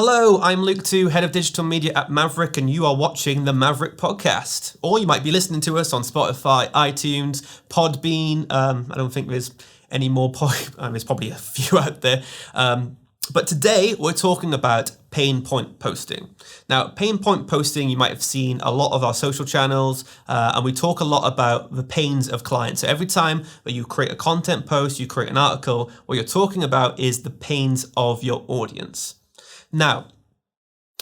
Hello, I'm Luke 2, Head of Digital Media at Maverrik, and you are watching the Maverrik Podcast. Or you might be listening to us on Spotify, iTunes, Podbean. I don't think there's any more, there's probably a few out there. But today we're talking about pain point posting. Now, pain point posting, you might have seen a lot of our social channels, and we talk a lot about the pains of clients. So every time that you create a content post, you create an article, what you're talking about is the pains of your audience. Now,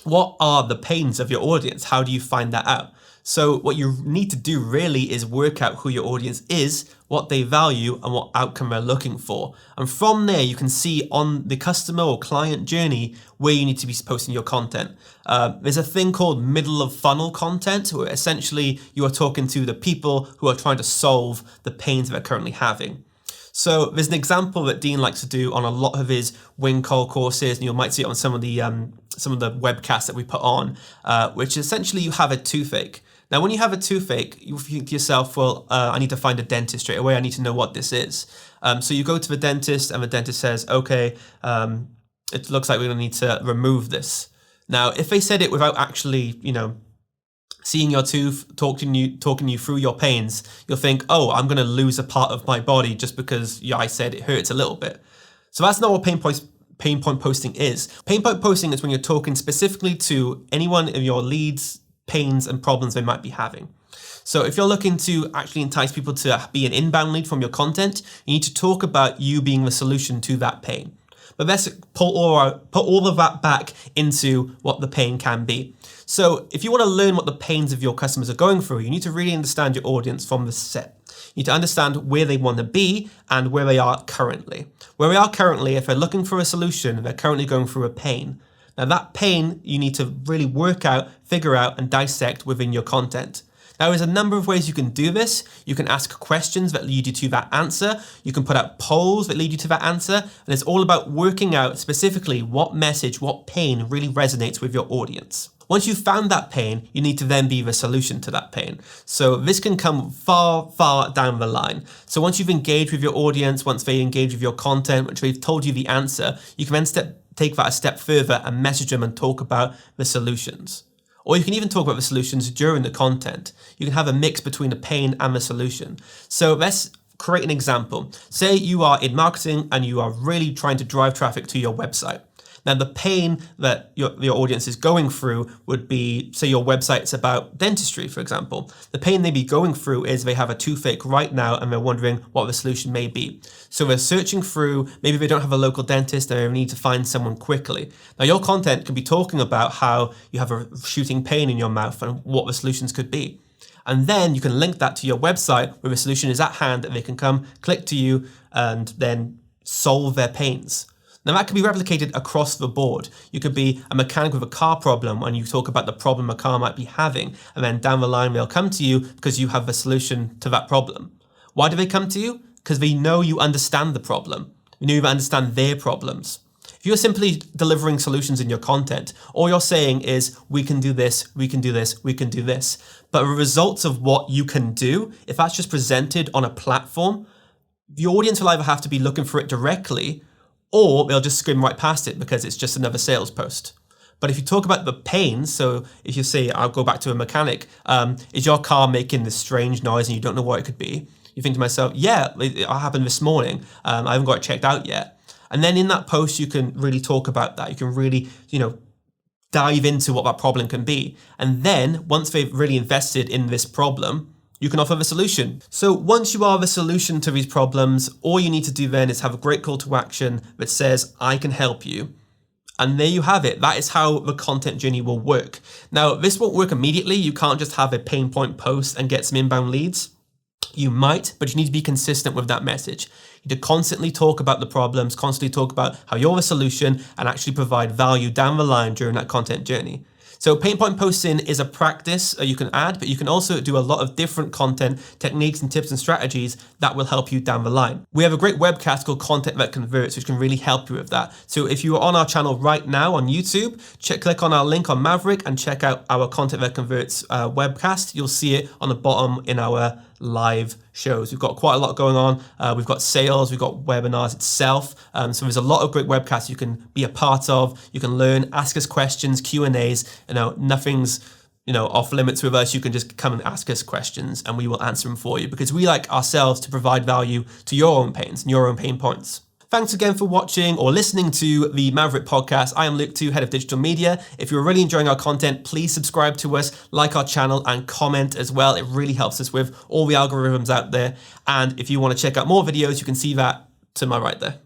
what are the pains of your audience? How do you find that out? So what you need to do really is work out who your audience is, what they value, and what outcome they're looking for. And from there, you can see on the customer or client journey where you need to be posting your content. There's a thing called middle of funnel content, where essentially you are talking to the people who are trying to solve the pains they're currently having. So there's an example that Dean likes to do on a lot of his wing call courses, and you might see it on some of the webcasts that we put on, which essentially you have a toothache. Now, when you have a toothache, you think to yourself, well, I need to find a dentist straight away. I need to know what this is. So you go to the dentist, and the dentist says, okay, it looks like we're going to need to remove this. Now, if they said it without actually, seeing your tooth, talking you through your pains, you'll think, oh, I'm going to lose a part of my body just because I said it hurts a little bit. So that's not what pain point posting is. Pain point posting is when you're talking specifically to anyone of your leads, pains, and problems they might be having. So if you're looking to actually entice people to be an inbound lead from your content, you need to talk about you being the solution to that pain. But let's put all of that back into what the pain can be. So if you want to learn what the pains of your customers are going through, you need to really understand your audience from the set. You need to understand where they want to be and where they are currently. Where they are currently, if they're looking for a solution, they're currently going through a pain. Now that pain, you need to really work out, figure out, and dissect within your content. Now, there's a number of ways you can do this. You can ask questions that lead you to that answer. You can put out polls that lead you to that answer. And it's all about working out specifically what message, what pain really resonates with your audience. Once you've found that pain, you need to then be the solution to that pain. So this can come far, far down the line. So once you've engaged with your audience, once they engage with your content, once they've told you the answer, you can then take that a step further and message them and talk about the solutions. Or you can even talk about the solutions during the content. You can have a mix between the pain and the solution. So let's create an example. Say you are in marketing and you are really trying to drive traffic to your website. Now, the pain that your audience is going through would be, say your website's about dentistry, for example. The pain they'd be going through is they have a toothache right now and they're wondering what the solution may be. So they're searching through, maybe they don't have a local dentist, they need to find someone quickly. Now, your content can be talking about how you have a shooting pain in your mouth and what the solutions could be. And then you can link that to your website where the solution is at hand and they can come, click to you, and then solve their pains. Now that can be replicated across the board. You could be a mechanic with a car problem when you talk about the problem a car might be having, and then down the line they'll come to you because you have the solution to that problem. Why do they come to you? Because they know you understand the problem. You know you understand their problems. If you're simply delivering solutions in your content, all you're saying is, we can do this, we can do this, we can do this. But the results of what you can do, if that's just presented on a platform, the audience will either have to be looking for it directly, or they'll just skim right past it because it's just another sales post. But if you talk about the pains, so if you say, I'll go back to a mechanic, is your car making this strange noise and you don't know what it could be? You think to myself, yeah, it happened this morning. I haven't got it checked out yet. And then in that post, you can really talk about that. You can really, dive into what that problem can be. And then once they've really invested in this problem, you can offer the solution. So once you are the solution to these problems, all you need to do then is have a great call to action that says, I can help you. And there you have it. That is how the content journey will work. Now, this won't work immediately. You can't just have a pain point post and get some inbound leads. You might, but you need to be consistent with that message. You need to constantly talk about the problems, constantly talk about how you're the solution, and actually provide value down the line during that content journey. So pain point posting is a practice you can add, but you can also do a lot of different content techniques and tips and strategies that will help you down the line. We have a great webcast called Content That Converts, which can really help you with that. So if you are on our channel right now on YouTube, click on our link on Maverrik and check out our Content That Converts webcast. You'll see it on the bottom in our live shows. We've got quite a lot going on. We've got sales, we've got webinars itself. So there's a lot of great webcasts you can be a part of. You can learn, ask us questions, Q&As. Nothing's off limits with us. You can just come and ask us questions and we will answer them for you, because we like ourselves to provide value to your own pains and your own pain points. Thanks again for watching or listening to the Maverrik podcast. I am Luke 2, Head of Digital Media. If you're really enjoying our content, please subscribe to us, like our channel, and comment as well. It really helps us with all the algorithms out there. And if you want to check out more videos, you can see that to my right there.